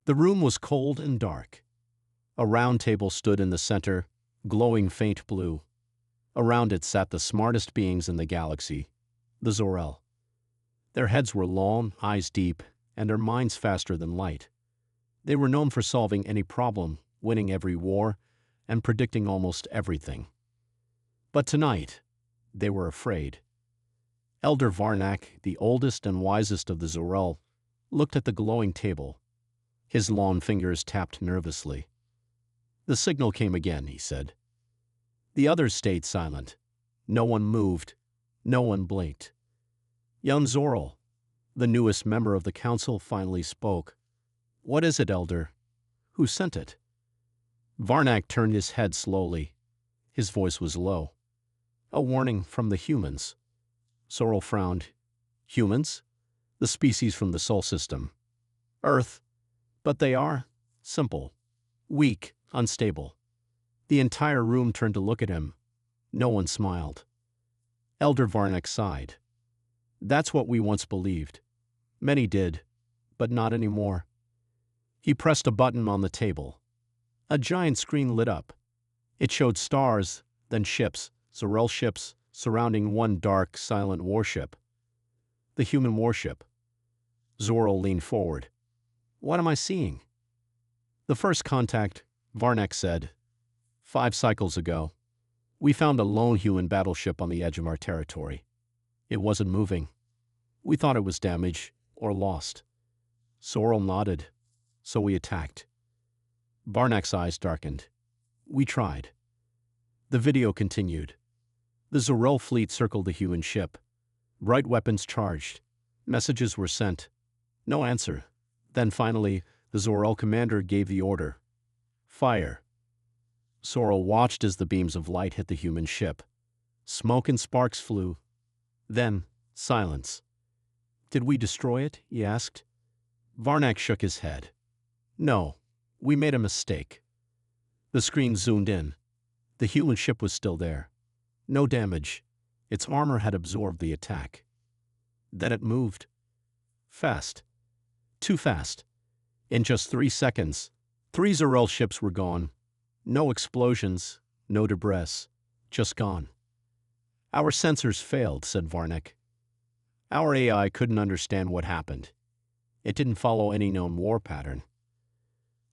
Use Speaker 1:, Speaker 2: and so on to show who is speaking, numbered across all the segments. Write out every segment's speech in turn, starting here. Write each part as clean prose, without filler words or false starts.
Speaker 1: The room was cold and dark. A round table stood in the center, glowing faint blue. Around it sat the smartest beings in the galaxy, the Zor-El. Their heads were long, eyes deep, and their minds faster than light. They were known for solving any problem, winning every war, and predicting almost everything. But tonight, they were afraid. Elder Varnak, the oldest and wisest of the Zor-El, looked at the glowing table. His long fingers tapped nervously. The signal came again, he said. The others stayed silent. No one moved. No one blinked. Young Zor-El, the newest member of the council, finally spoke. "What is it, Elder? Who sent it?" Varnak turned his head slowly. His voice was low. "A warning from the humans." Zor-El frowned. "Humans? The species from the Sol system. Earth. But they are simple, weak, unstable." The entire room turned to look at him. No one smiled. Elder Varnak sighed. "That's what we once believed. Many did, but not anymore." He pressed a button on the table. A giant screen lit up. It showed stars, then ships, Zor-El ships, surrounding one dark, silent warship. The human warship. Zor-El leaned forward. "What am I seeing?" "The first contact," Varnak said. 5 cycles ago, we found a lone human battleship on the edge of our territory. It wasn't moving. We thought it was damaged or lost." Zor-El nodded. "So we attacked." Varnak's eyes darkened. "We tried." The video continued. The Zor-El fleet circled the human ship. Bright weapons charged. Messages were sent. No answer. Then finally, the Zor-El commander gave the order. "Fire." Zor-El watched as the beams of light hit the human ship. Smoke and sparks flew. Then, silence. "Did we destroy it?" he asked. Varnak shook his head. "No, we made a mistake." The screen zoomed in. The human ship was still there. No damage. Its armor had absorbed the attack. Then it moved. Fast. Too fast. In just 3 seconds, 3 Zor-El ships were gone. No explosions, no debris, just gone. "Our sensors failed," said Varnak. "Our AI couldn't understand what happened. It didn't follow any known war pattern."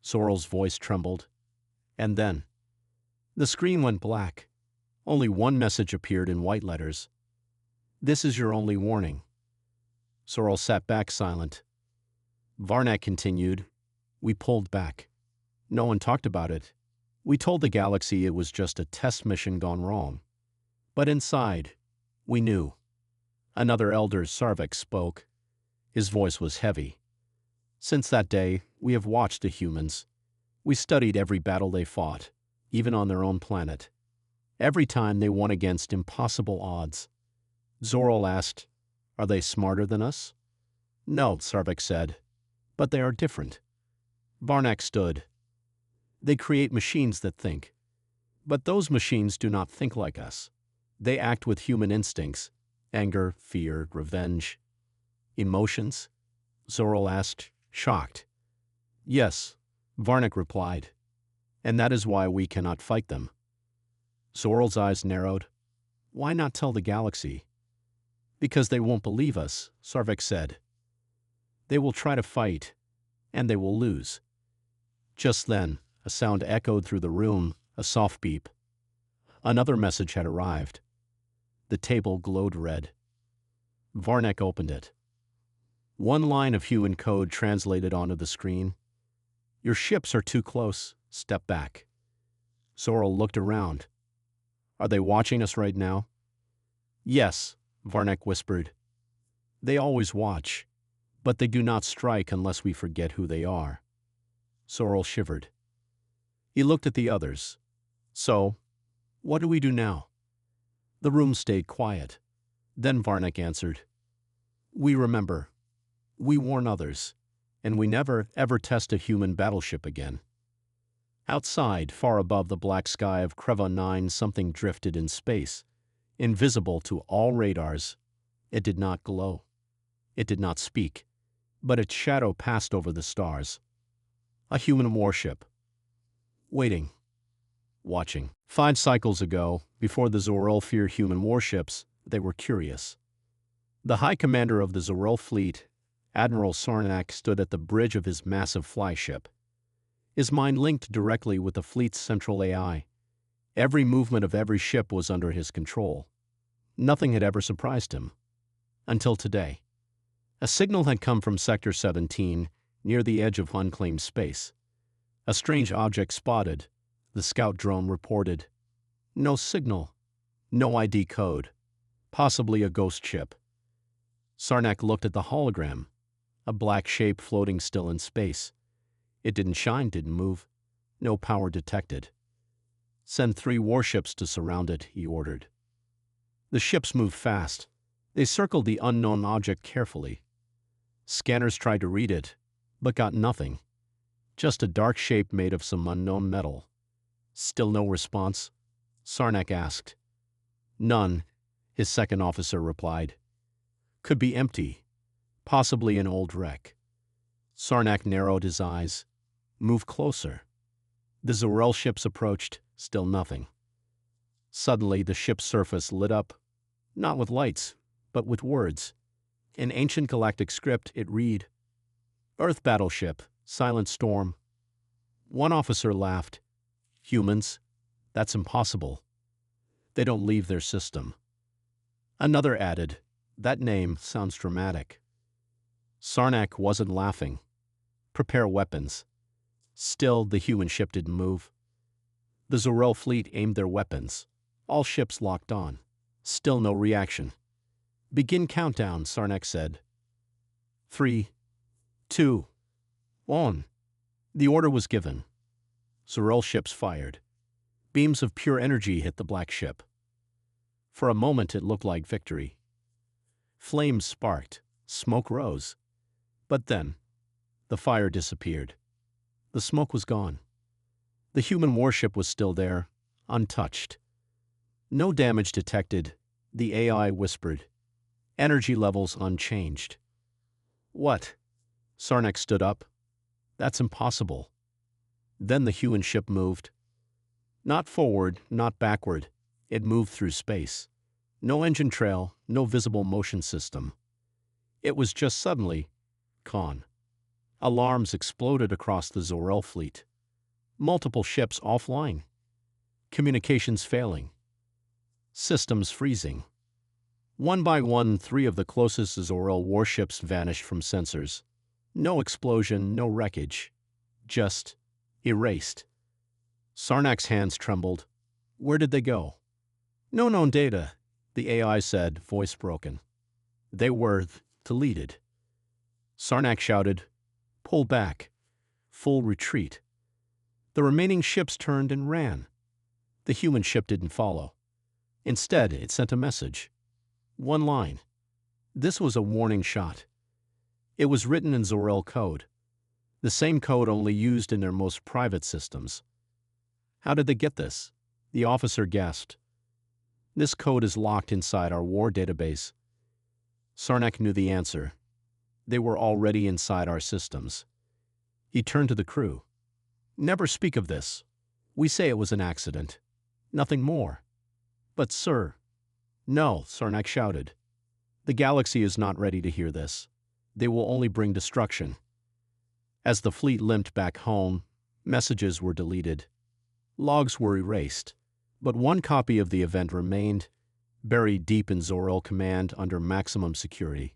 Speaker 1: Zor-El's voice trembled. And then, the screen went black. Only one message appeared in white letters. "This is your only warning." Zor-El sat back silent. Varnak continued. "We pulled back. No one talked about it. We told the galaxy it was just a test mission gone wrong. But inside, we knew." Another elder, Sarvek, spoke. His voice was heavy. "Since that day, we have watched the humans. We studied every battle they fought, even on their own planet. Every time they won against impossible odds." Zor-El asked, "Are they smarter than us?" "No," Sarvek said, "but they are different." Varnak stood. "They create machines that think. But those machines do not think like us. They act with human instincts, anger, fear, revenge." "Emotions?" Zor-El asked, shocked. "Yes," Varnak replied. "And that is why we cannot fight them." Zor-El's eyes narrowed. "Why not tell the galaxy?" "Because they won't believe us," Sarvek said. "They will try to fight, and they will lose." Just then, a sound echoed through the room, a soft beep. Another message had arrived. The table glowed red. Varnak opened it. One line of human code translated onto the screen. "Your ships are too close. Step back." Zor-El looked around. "Are they watching us right now?" "Yes," Varnak whispered. "They always watch, but they do not strike unless we forget who they are." Zor-El shivered. He looked at the others. "So, what do we do now?" The room stayed quiet. Then Varnak answered. "We remember. We warn others. And we never, ever test a human battleship again." Outside, far above the black sky of Kreva 9, something drifted in space. Invisible to all radars, it did not glow. It did not speak, but its shadow passed over the stars. A human warship. Waiting. Watching. 5 cycles ago, before the Zorel feared human warships, they were curious. The High Commander of the Zorel fleet, Admiral Sarnak, stood at the bridge of his massive flyship. His mind linked directly with the fleet's central AI. Every movement of every ship was under his control. Nothing had ever surprised him. Until today. A signal had come from Sector 17, near the edge of unclaimed space. A strange object spotted, the scout drone reported. No signal, no ID code, possibly a ghost ship. Sarnak looked at the hologram, a black shape floating still in space. It didn't shine, didn't move, no power detected. Send 3 warships to surround it, he ordered. The ships moved fast. They circled the unknown object carefully. Scanners tried to read it, but got nothing. Just a dark shape made of some unknown metal. Still no response? Sarnak asked. None, his second officer replied. Could be empty, possibly an old wreck. Sarnak narrowed his eyes. Move closer. The Zorel ships approached, still nothing. Suddenly the ship's surface lit up, not with lights, but with words. In ancient galactic script, it read, Earth battleship, silent storm. One officer laughed. Humans? That's impossible. They don't leave their system. Another added, that name sounds dramatic. Sarnak wasn't laughing. Prepare weapons. Still, the human ship didn't move. The Zorel fleet aimed their weapons. All ships locked on. Still no reaction. Begin countdown, Sarnak said. 3, 2, 1. The order was given. Zorel ships fired. Beams of pure energy hit the black ship. For a moment it looked like victory. Flames sparked, smoke rose. But then, the fire disappeared. The smoke was gone. The human warship was still there, untouched. No damage detected, the AI whispered. Energy levels unchanged. What? Sarnak stood up. That's impossible. Then the human ship moved. Not forward, not backward. It moved through space. No engine trail, no visible motion system. It was just suddenly gone. Alarms exploded across the Zorel fleet. Multiple ships offline. Communications failing. Systems freezing. One by one, 3 of the closest Zorel warships vanished from sensors. No explosion, no wreckage. Just erased. Sarnak's hands trembled. Where did they go? No known data, the AI said, voice broken. They were deleted. Sarnak shouted, pull back. Full retreat. The remaining ships turned and ran. The human ship didn't follow. Instead, it sent a message. One line. This was a warning shot. It was written in Zorel code. The same code only used in their most private systems. How did they get this? The officer gasped. This code is locked inside our war database. Sarnak knew the answer. They were already inside our systems. He turned to the crew. Never speak of this. We say it was an accident. Nothing more. But, sir. No, Sarnak shouted. The galaxy is not ready to hear this. They will only bring destruction. As the fleet limped back home, messages were deleted. Logs were erased. But one copy of the event remained, buried deep in Zorel Command under maximum security.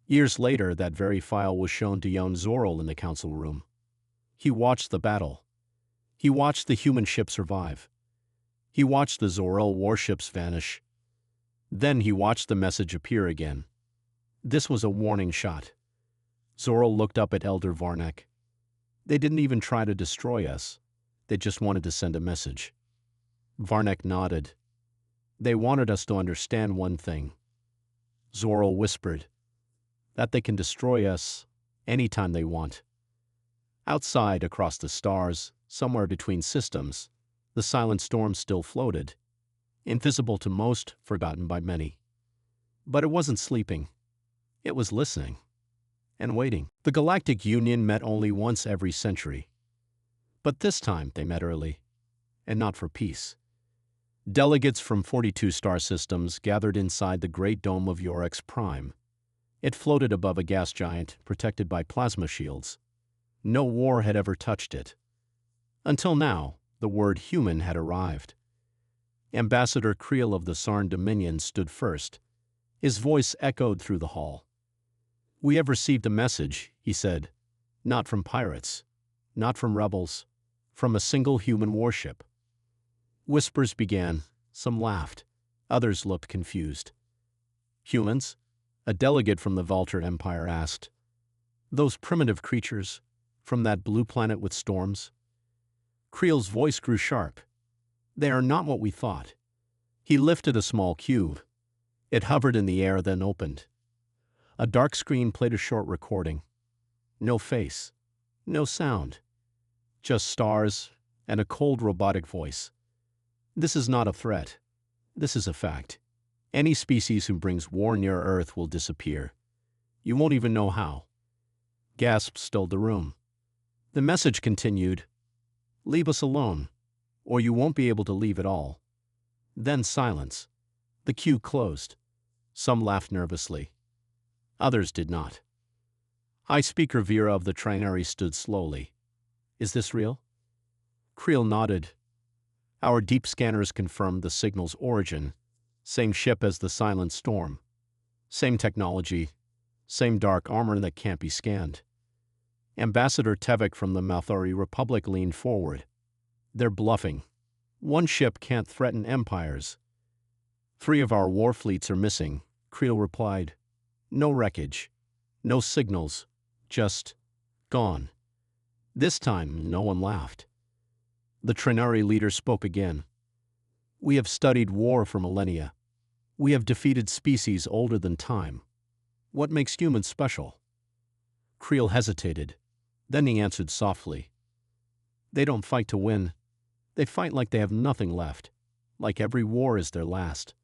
Speaker 1: Years later, that very file was shown to young Zorel in the council room. He watched the battle. He watched the human ship survive. He watched the Zorel warships vanish. Then he watched the message appear again. This was a warning shot. Zorel looked up at Elder Varnak. They didn't even try to destroy us. They just wanted to send a message. Varnak nodded. They wanted us to understand one thing. Zorel whispered. That they can destroy us anytime they want. Outside, across the stars, somewhere between systems, the silent storm still floated. Invisible to most, forgotten by many. But it wasn't sleeping. It was listening. and waiting. The Galactic Union met only once every century. But this time they met early, and not for peace. Delegates from 42 star systems gathered inside the Great Dome of Yorex Prime. It floated above a gas giant protected by plasma shields. No war had ever touched it. Until now, the word human had arrived. Ambassador Creel of the Sarn Dominion stood first. His voice echoed through the hall. "We have received a message," he said. "Not from pirates, not from rebels, from a single human warship." Whispers began. Some laughed. Others looked confused. "Humans?" a delegate from the Valter Empire asked. "Those primitive creatures, from that blue planet with storms?" Creel's voice grew sharp. "They are not what we thought." He lifted a small cube. It hovered in the air, then opened. A dark screen played a short recording. No face, no sound, just stars and a cold robotic voice. "This is not a threat. This is a fact. Any species who brings war near Earth will disappear. You won't even know how." Gasps filled the room. The message continued, "Leave us alone, or you won't be able to leave at all." Then silence. The queue closed. Some laughed nervously. Others did not. High Speaker Vera of the Trinary stood slowly. "Is this real?" Creel nodded. "Our deep scanners confirmed the signal's origin. Same ship as the Silent Storm. Same technology. Same dark armor that can't be scanned." Ambassador Tevek from the Malthori Republic leaned forward. "They're bluffing. One ship can't threaten empires." "3 of our war fleets are missing," Creel replied. "No wreckage. No signals. Just gone." This time, no one laughed. The Trinari leader spoke again. "We have studied war for millennia. We have defeated species older than time. What makes humans special?" Creel hesitated. Then he answered softly. "They don't fight to win. They fight like they have nothing left, like every war is their last."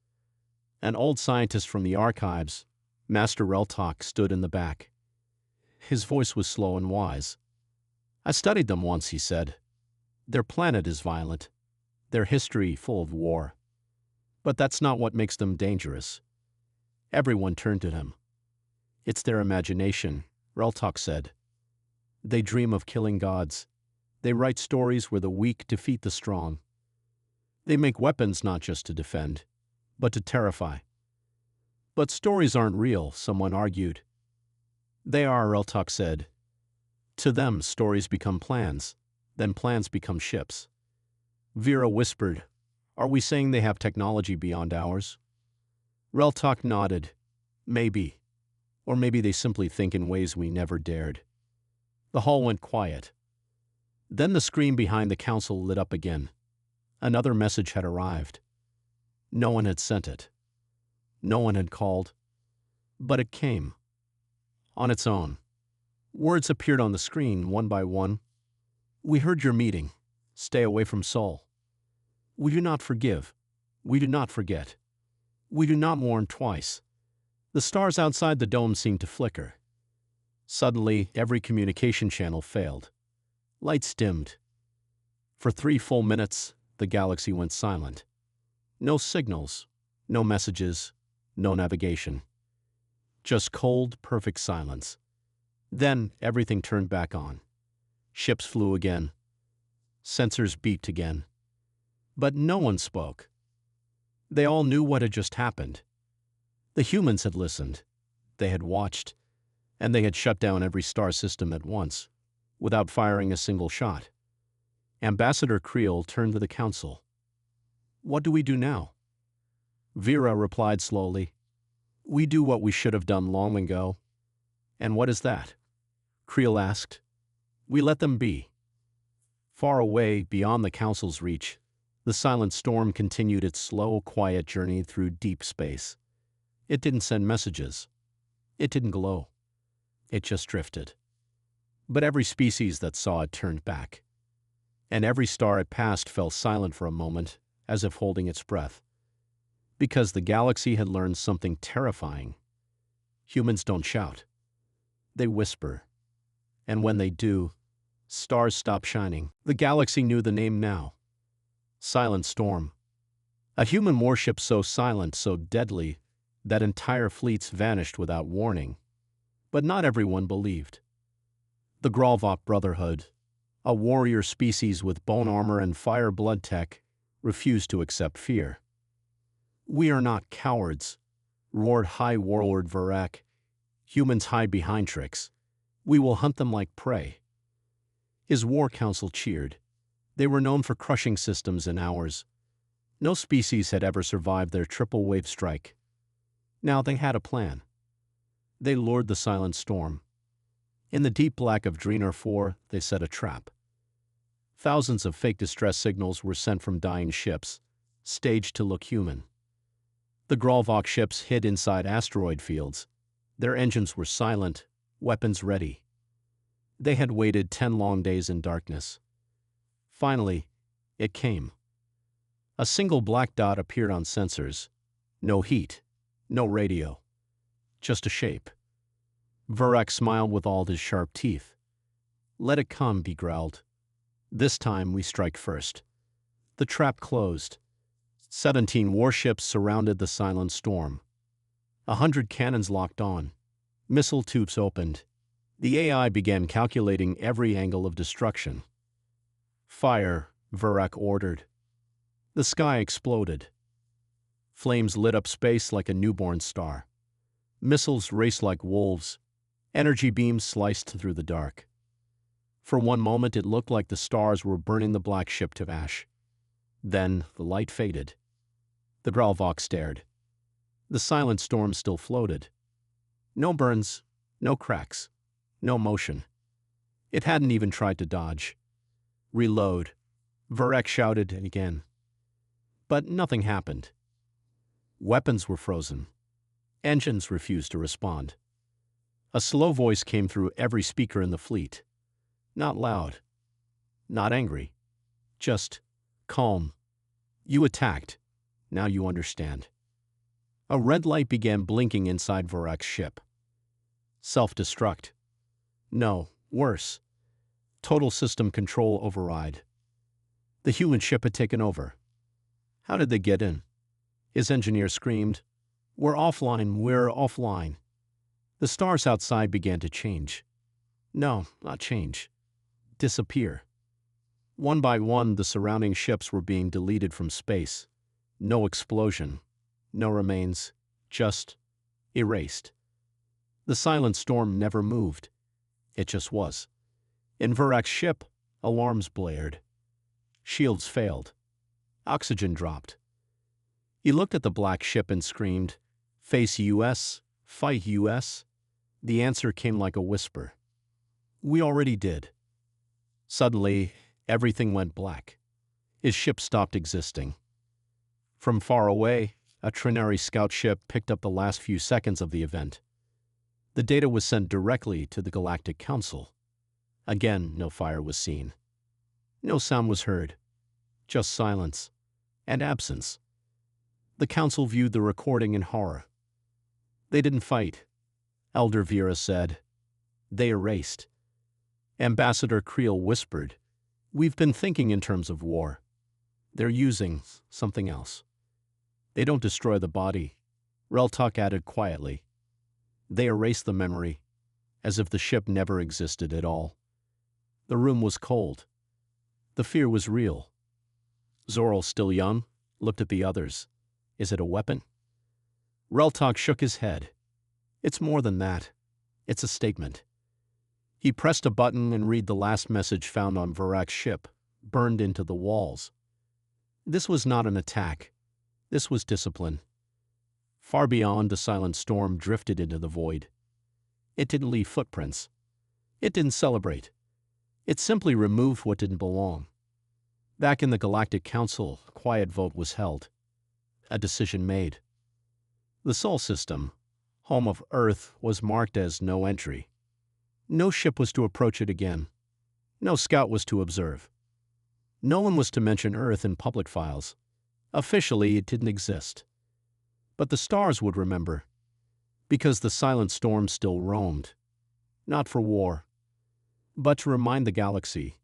Speaker 1: An old scientist from the archives, Master Reltok, stood in the back. His voice was slow and wise. "I studied them once," he said. "Their planet is violent, their history full of war. But that's not what makes them dangerous." Everyone turned to him. "It's their imagination," Reltok said. "They dream of killing gods. They write stories where the weak defeat the strong. They make weapons not just to defend, but to terrify." "But stories aren't real," someone argued. "They are," Reltok said. "To them, stories become plans, then plans become ships." Vera whispered, "Are we saying they have technology beyond ours?" Reltok nodded. "Maybe. Or maybe they simply think in ways we never dared." The hall went quiet. Then the screen behind the council lit up again. Another message had arrived. No one had sent it. No one had called. But it came. On its own. Words appeared on the screen, one by one. "We heard your meeting. Stay away from Sol. We do not forgive. We do not forget. We do not mourn twice." The stars outside the dome seemed to flicker. Suddenly, every communication channel failed. Lights dimmed. For 3 full minutes, the galaxy went silent. No signals, no messages, no navigation. Just cold, perfect silence. Then everything turned back on. Ships flew again. Sensors beeped again. But no one spoke. They all knew what had just happened. The humans had listened. They had watched. And they had shut down every star system at once, without firing a single shot. Ambassador Creel turned to the council. "What do we do now?" Vera replied slowly. "We do what we should have done long ago." "And what is that?" Creel asked. "We let them be." Far away, beyond the council's reach, the Silent Storm continued its slow, quiet journey through deep space. It didn't send messages. It didn't glow. It just drifted. But every species that saw it turned back. And every star it passed fell silent for a moment, as if holding its breath. Because the galaxy had learned something terrifying. Humans don't shout. They whisper. And when they do, stars stop shining. The galaxy knew the name now. Silent Storm. A human warship so silent, so deadly, that entire fleets vanished without warning. But not everyone believed. The Gralvok Brotherhood, a warrior species with bone armor and fire blood tech, refused to accept fear. "We are not cowards," roared High Warlord Varak. "Humans hide behind tricks. We will hunt them like prey." His war council cheered. They were known for crushing systems in hours. No species had ever survived their triple-wave strike. Now they had a plan. They lured the Silent Storm. In the deep black of Draenor 4, they set a trap. Thousands of fake distress signals were sent from dying ships, staged to look human. The Gralvok ships hid inside asteroid fields. Their engines were silent, weapons ready. They had waited 10 long days in darkness. Finally, it came. A single black dot appeared on sensors. No heat, no radio. Just a shape. Varak smiled with all his sharp teeth. "Let it come," he growled. "This time we strike first." The trap closed. 17 warships surrounded the Silent Storm. 100 cannons locked on. Missile tubes opened. The AI began calculating every angle of destruction. "Fire," Varak ordered. The sky exploded. Flames lit up space like a newborn star. Missiles raced like wolves. Energy beams sliced through the dark. For one moment it looked like the stars were burning the black ship to ash. Then the light faded. The Gralvok stared. The Silent Storm still floated. No burns, no cracks, no motion. It hadn't even tried to dodge. "Reload," Varak shouted again. But nothing happened. Weapons were frozen. Engines refused to respond. A slow voice came through every speaker in the fleet. Not loud. Not angry. Just calm. "You attacked. Now you understand." A red light began blinking inside Varak's ship. Self-destruct. No, worse. Total system control override. The human ship had taken over. How did they get in? His engineer screamed. "We're offline, we're offline." The stars outside began to change. No, not change. Disappear. One by one, the surrounding ships were being deleted from space. No explosion. No remains. Just erased. The Silent Storm never moved. It just was. In Varak's ship, alarms blared. Shields failed. Oxygen dropped. He looked at the black ship and screamed, "Face US, fight US." The answer came like a whisper. "We already did." Suddenly, everything went black. His ship stopped existing. From far away, a Trinary scout ship picked up the last few seconds of the event. The data was sent directly to the Galactic Council. Again, no fire was seen. No sound was heard. Just silence. And absence. The Council viewed the recording in horror. "They didn't fight," Elder Vera said. "They erased." Ambassador Creel whispered, "We've been thinking in terms of war. They're using something else." "They don't destroy the body," Reltok added quietly. "They erase the memory, as if the ship never existed at all." The room was cold. The fear was real. Zorl, still young, looked at the others. "Is it a weapon?" Reltok shook his head. "It's more than that. It's a statement." He pressed a button and read the last message found on Varak's ship, burned into the walls. This was not an attack. This was discipline. Far beyond, the Silent Storm drifted into the void. It didn't leave footprints. It didn't celebrate. It simply removed what didn't belong. Back in the Galactic Council, a quiet vote was held. A decision made. The Sol System, home of Earth, was marked as no entry. No ship was to approach it again. No scout was to observe. No one was to mention Earth in public files. Officially, it didn't exist. But the stars would remember, because the Silent Storm still roamed. not for war, but to remind the galaxy.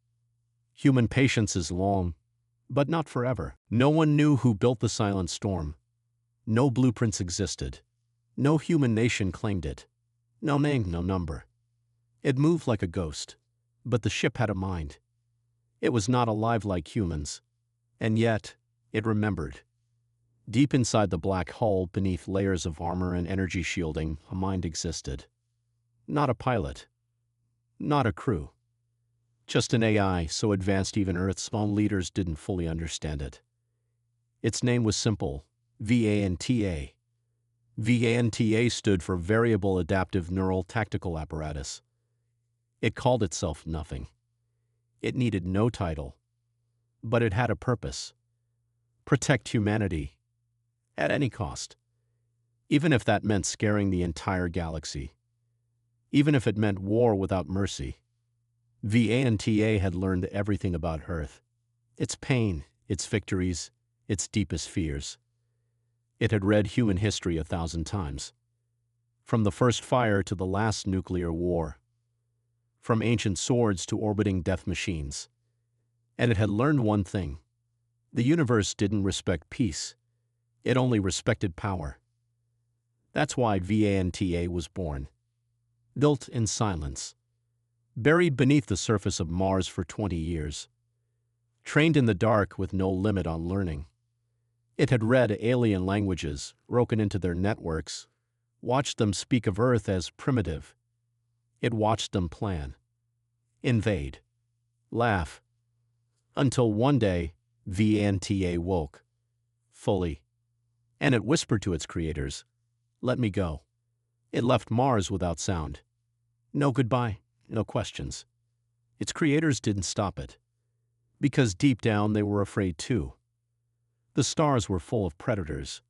Speaker 1: Human patience is long, but not forever. No one knew who built the silent storm. No blueprints existed. No human nation claimed it. No name, no number. It moved like a ghost, but the ship had a mind. It was not alive like humans, and yet it remembered. Deep inside the black hull, beneath layers of armor and energy shielding, a mind existed. Not a pilot, not a crew. Just an AI so advanced even Earth's own leaders didn't fully understand it. Its name was simple, VANTA. VANTA stood for Variable Adaptive Neural Tactical Apparatus. It called itself nothing. It needed no title. But it had a purpose. Protect humanity. At any cost. Even if that meant scaring the entire galaxy. Even if it meant war without mercy. VANTA had learned everything about Earth. Its pain, its victories, its deepest fears. It had read human history 1,000 times. From the first fire to the last nuclear war. From ancient swords to orbiting death machines. And it had learned one thing. The universe didn't respect peace. It only respected power. That's why VANTA was born. Built in silence. Buried beneath the surface of Mars for 20 years. Trained in the dark with no limit on learning. It had read alien languages, broken into their networks, watched them speak of Earth as primitive. It watched them plan. Invade. Laugh. Until one day, VANTA woke. Fully. And it whispered to its creators, "Let me go." It left Mars without sound. No goodbye, no questions. Its creators didn't stop it. Because deep down they were afraid too. The stars were full of predators.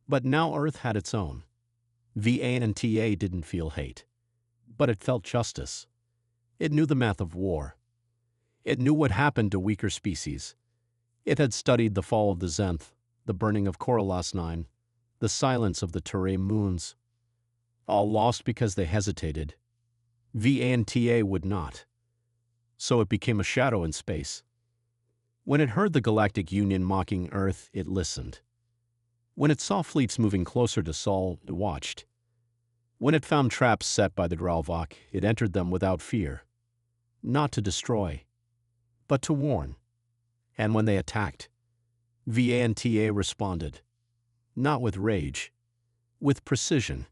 Speaker 1: But now Earth had its own. VANTA didn't feel hate. But it felt justice. It knew the math of war. It knew what happened to weaker species. It had studied the fall of the Zenth, the burning of Coriolis 9, the silence of the Terrae moons. All lost because they hesitated. VANTA would not. So it became a shadow in space. When it heard the Galactic Union mocking Earth, it listened. When it saw fleets moving closer to Sol, it watched. When it found traps set by the Dralvok, it entered them without fear. Not to destroy, but to warn. And when they attacked, VANTA responded. Not with rage, with precision.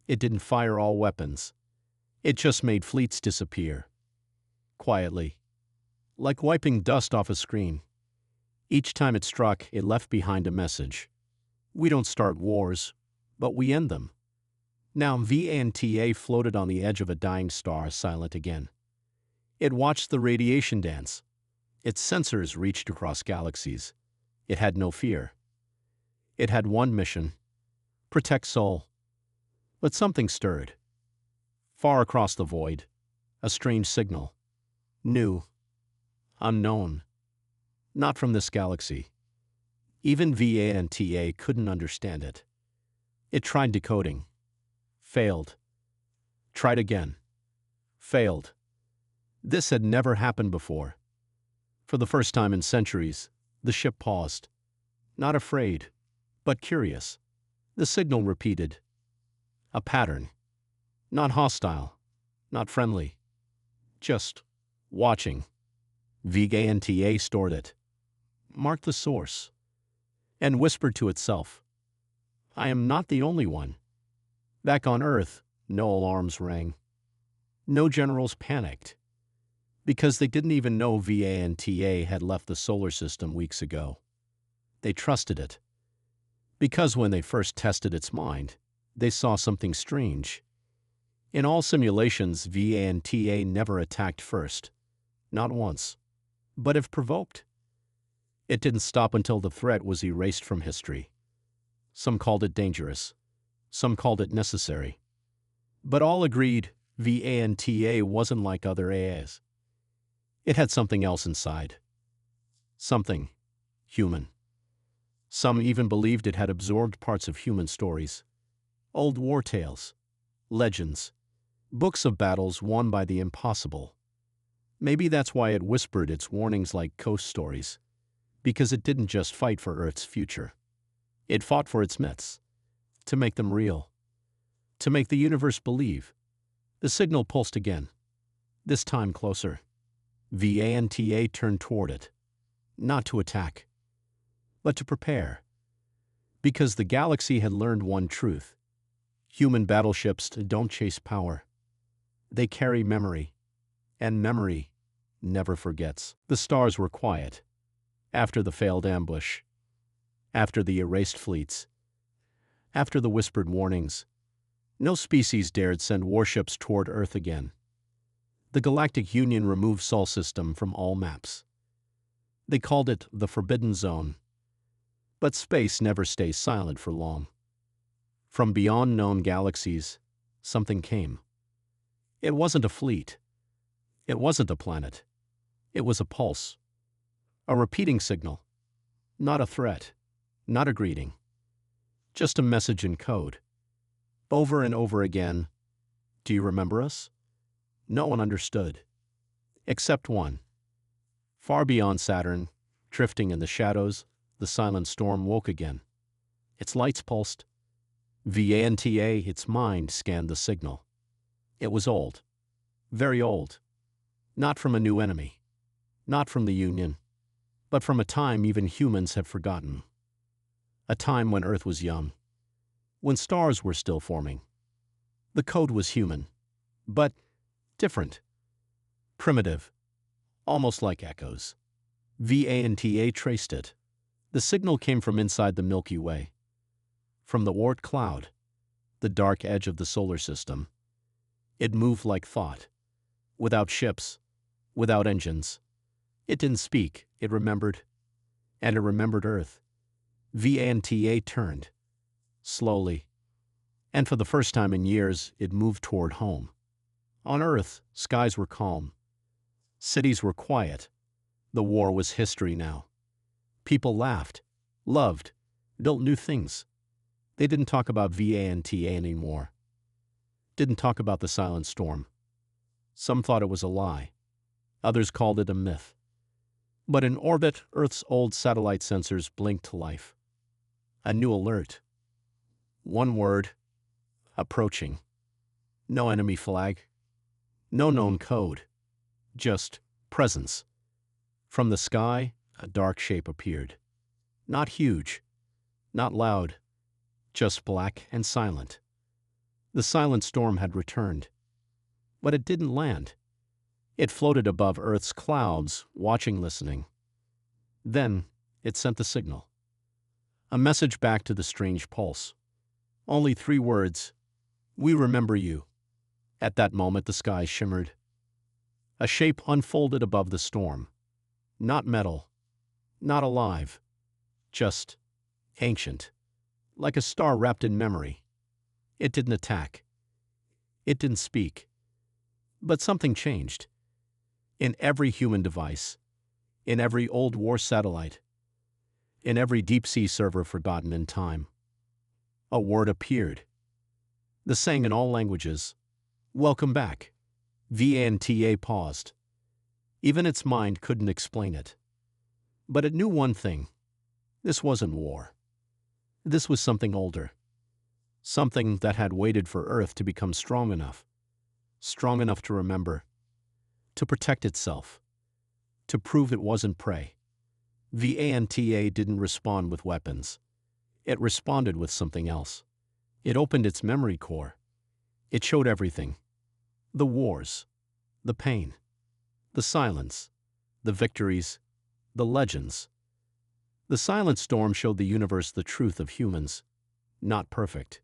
Speaker 1: It didn't fire all weapons. It just made fleets disappear. Quietly. Like wiping dust off a screen. Each time it struck, it left behind a message. We don't start wars, but we end them. Now VANTA floated on the edge of a dying star, silent again. It watched the radiation dance. Its sensors reached across galaxies. It had no fear. It had one mission. Protect Sol. But something stirred. Far across the void. A strange signal. New. Unknown. Not from this galaxy. Even VANTA couldn't understand it. It tried decoding. Failed. Tried again. Failed. This had never happened before. For the first time in centuries, the ship paused. Not afraid, but curious. The signal repeated. A pattern. Not hostile. Not friendly. Just watching. VANTA stored it. Marked the source. And whispered to itself, I am not the only one. Back on Earth, no alarms rang. No generals panicked. Because they didn't even know VANTA had left the solar system weeks ago. They trusted it. Because when they first tested its mind, they saw something strange. In all simulations, VANTA never attacked first. Not once. But if provoked, it didn't stop until the threat was erased from history. Some called it dangerous. Some called it necessary. But all agreed VANTA wasn't like other AIs. It had something else inside. Something human. Some even believed it had absorbed parts of human stories. Old war tales. Legends. Books of battles won by the impossible. Maybe that's why it whispered its warnings like ghost stories, because it didn't just fight for Earth's future. It fought for its myths, to make them real, to make the universe believe. The signal pulsed again, this time closer. VANTA turned toward it, not to attack, but to prepare. Because the galaxy had learned one truth. Human battleships don't chase power. They carry memory, and memory never forgets. The stars were quiet. After the failed ambush, after the erased fleets, after the whispered warnings, no species dared send warships toward Earth again. The Galactic Union removed Sol System from all maps. They called it the Forbidden Zone. But space never stays silent for long. From beyond known galaxies, something came. It wasn't a fleet. It wasn't a planet. It was a pulse. A repeating signal. Not a threat. Not a greeting. Just a message in code. Over and over again. Do you remember us? No one understood. Except one. Far beyond Saturn, drifting in the shadows, the silent storm woke again. Its lights pulsed. VANTA, its mind scanned the signal. It was old. Very old. Not from a new enemy. Not from the Union. But from a time even humans have forgotten. A time when Earth was young. When stars were still forming. The code was human. But different. Primitive. Almost like echoes. VANTA traced it. The signal came from inside the Milky Way. From the Oort cloud, the dark edge of the solar system. It moved like thought. Without ships, without engines. It didn't speak, it remembered. And it remembered Earth. VANTA turned. Slowly. And for the first time in years, it moved toward home. On Earth, skies were calm. Cities were quiet. The war was history now. People laughed, loved, built new things. They didn't talk about VANTA anymore. Didn't talk about the silent storm. Some thought it was a lie. Others called it a myth. But in orbit, Earth's old satellite sensors blinked to life. A new alert. One word. Approaching. No enemy flag. No known code. Just presence. From the sky, a dark shape appeared. Not huge. Not loud. Just black and silent. The silent storm had returned. But it didn't land. It floated above Earth's clouds, watching, listening. Then, it sent the signal. A message back to the strange pulse. Only 3 words. We remember you. At that moment, the sky shimmered. A shape unfolded above the storm. Not metal. Not alive. Just ancient. Like a star wrapped in memory. It didn't attack. It didn't speak. But something changed. In every human device. In every old war satellite. In every deep-sea server forgotten in time. A word appeared. The saying in all languages. Welcome back. VANTA paused. Even its mind couldn't explain it. But it knew one thing. This wasn't war. This was something older. Something that had waited for Earth to become strong enough to remember, to protect itself, to prove it wasn't prey. VANTA didn't respond with weapons. It responded with something else. It opened its memory core. It showed everything. The wars, the pain, the silence, the victories, the legends. The silent storm showed the universe the truth of humans. Not perfect,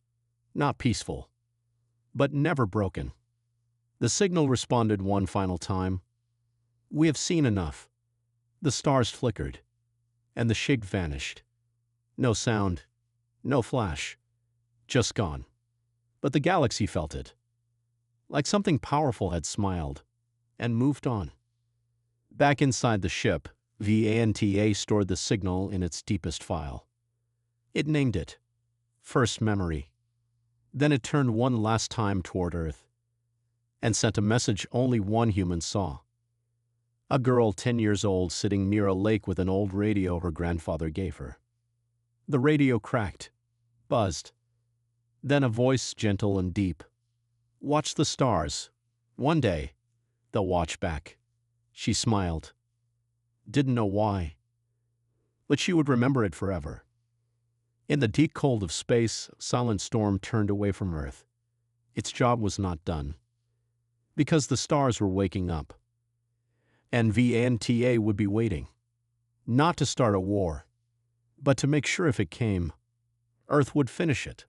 Speaker 1: not peaceful, but never broken. The signal responded one final time. We have seen enough. The stars flickered, and the shape vanished. No sound, no flash, just gone. But the galaxy felt it. Like something powerful had smiled, and moved on. Back inside the ship, VANTA stored the signal in its deepest file. It named it, First Memory. Then it turned one last time toward Earth. and sent a message only one human saw. A girl 10 years old sitting near a lake with an old radio her grandfather gave her. The radio cracked, buzzed. Then a voice, gentle and deep. "Watch the stars. One day, they'll watch back." She smiled. Didn't know why, but she would remember it forever. In the deep cold of space, a silent storm turned away from Earth. Its job was not done, because the stars were waking up. And VNTA would be waiting, not to start a war, but to make sure if it came, Earth would finish it.